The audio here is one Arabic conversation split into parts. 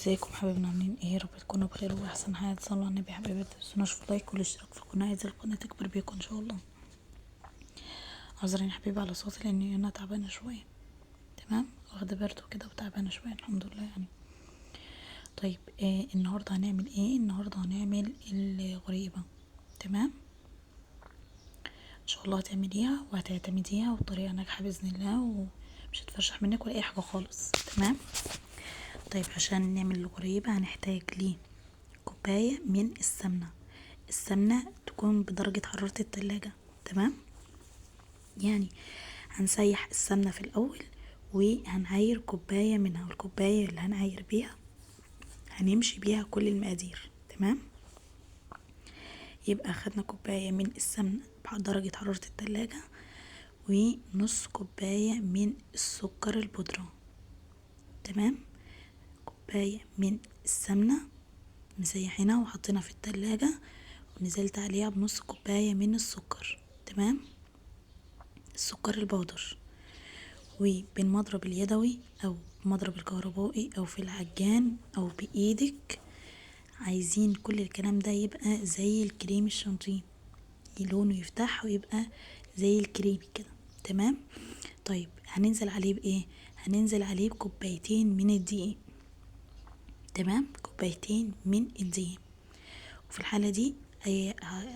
ازيكم حبايبنا؟ عاملين ايه؟ رب تكونوا بخير واحسن حال. صلوا على النبي حبايبي، متنسوناش في لايك والاشتراك في القناه، عايزه القناه تكبر بيكم ان شاء الله. عذرين حبيبي على صوتي لاني انا تعبانه شويه. تمام، واخده برد وكده وتعبانه شويه الحمد لله يعني. طيب النهارده هنعمل ايه؟ النهارده هنعمل الغريبه. تمام، ان شاء الله هتعمليها وهتعتمديها وبطريقه ناجحه باذن الله، ومش هتفرشح منك ولا اي حاجه خالص. تمام. طيب عشان نعمل الغريبه هنحتاج ليه كوباية من السمنة. السمنة تكون بدرجة حرارة التلاجة. تمام، يعني هنسيح السمنة في الأول وهنعاير كوباية منها، والكوباية اللي هنعاير بيها هنمشي بيها كل المقادير. تمام، يبقى خدنا كوباية من السمنة بدرجة حرارة التلاجة ونص كوباية من السكر البودرة. تمام، كوباية من السمنة مسيحينها وحطينا في التلاجة، ونزلت عليها بنص كوباية من السكر. تمام، السكر البودر، وبالمضرب اليدوي او مضرب الكهربائي او في العجان او بايدك. عايزين كل الكلام ده يبقى زي الكريم الشانتيه، لونه يفتح ويبقى زي الكريم كده. تمام. طيب هننزل عليه بايه؟ هننزل عليه بكوبايتين من الدقيق. تمام، كوبايتين من الدقيق، وفي الحالة دي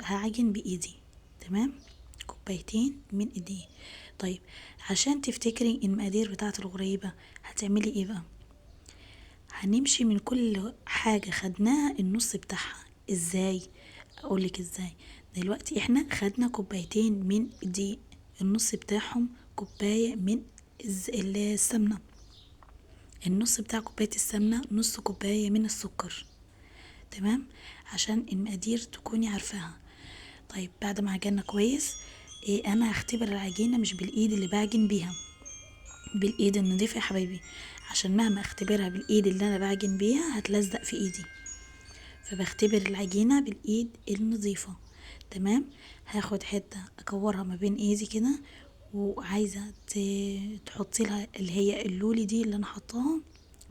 هعجن بايدي. تمام، كوبايتين من الدقيق. طيب عشان تفتكري المقادير بتاعه الغريبة هتعملي ايه بقى؟ هنمشي من كل حاجة خدناها النص بتاعها. ازاي؟ اقولك ازاي. دلوقتي احنا خدنا كوبايتين من الدقيق، النص بتاعهم كوباية من السمنة، النص بتاع كوباية السمنة نص كوباية من السكر. تمام، عشان المقادير تكوني عارفاها. طيب بعد ما عجنا كويس، انا هختبر العجينة مش بالايد اللي بعجن بيها، بالايد النظيفة يا حبايبي، عشان مهما اختبرها بالايد اللي انا بعجن بيها هتلزق في ايدي، فبختبر العجينة بالايد النظيفة. تمام، هاخد حتة اكورها ما بين ايدي كده، وعايزة تحطي لها اللي هي اللولي دي اللي انا حطاها،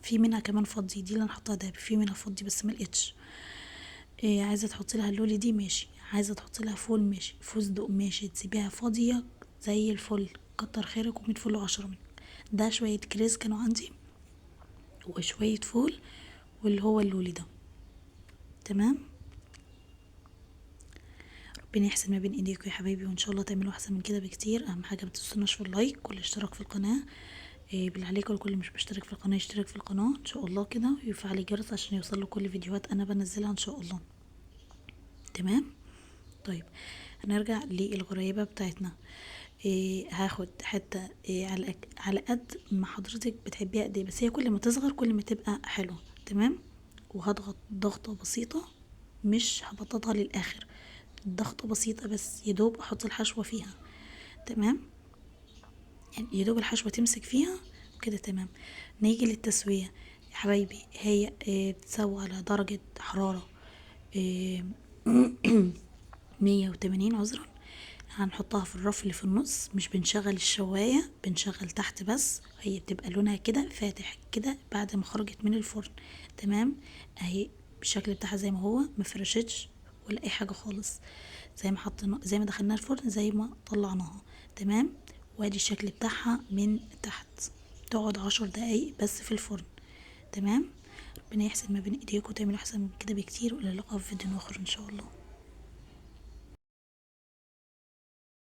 في منها كمان فضي، دي اللي انا حطاها ده في منها فضي بس ما لقيتش. عايزة تحطي لها اللولي دي ماشي، عايزة تحطي لها فول ماشي، فستق ماشي، تسيبيها فاضية زي الفل، كتر خيرك ومية فل وعشرة منك. ده شوية كريز كانوا عندي وشوية فول واللي هو اللولي ده. تمام، ربنا يحسن ما بين ايديكم يا حبايبي، وان شاء الله تعملوا احسن من كده بكتير. اهم حاجه متنسوناش في اللايك والاشتراك في القناه. بالله عليكم الكل مش مشترك في القناه يشترك في القناه ان شاء الله كده، ويفعل الجرس عشان يوصل له كل فيديوهات انا بنزلها ان شاء الله. تمام. طيب هنرجع للغريبه بتاعتنا. هاخد حته على قد ما حضرتك بتحبيها قد ايه، بس هي كل ما تصغر كل ما تبقى حلوه. تمام، وهضغط ضغطه بسيطه، مش هبططها للاخر، ضغطه بسيطه بس يدوب احط الحشوه فيها. تمام، يعني يدوب الحشوه تمسك فيها وكده. تمام، نيجي للتسويه يا حبايبي. هي بتسوى على درجه حراره 180 عذرا. هنحطها في الرف اللي في النص، مش بنشغل الشواية، بنشغل تحت بس، هي بتبقى لونها كده فاتح كده بعد ما خرجت من الفرن. تمام، اهي بالشكل بتاعها زي ما هو، ما فرشتش ولا اي حاجة خالص، زي ما حطينا زي ما دخلناها الفرن زي ما طلعناها. تمام، وادي الشكل بتاعها من تحت. تقعد 10 دقايق بس في الفرن. تمام، ربنا يحسن ما بين ايديكم وتعملوا احسن من كده بكتير، والى اللقاء في فيديو اخر ان شاء الله.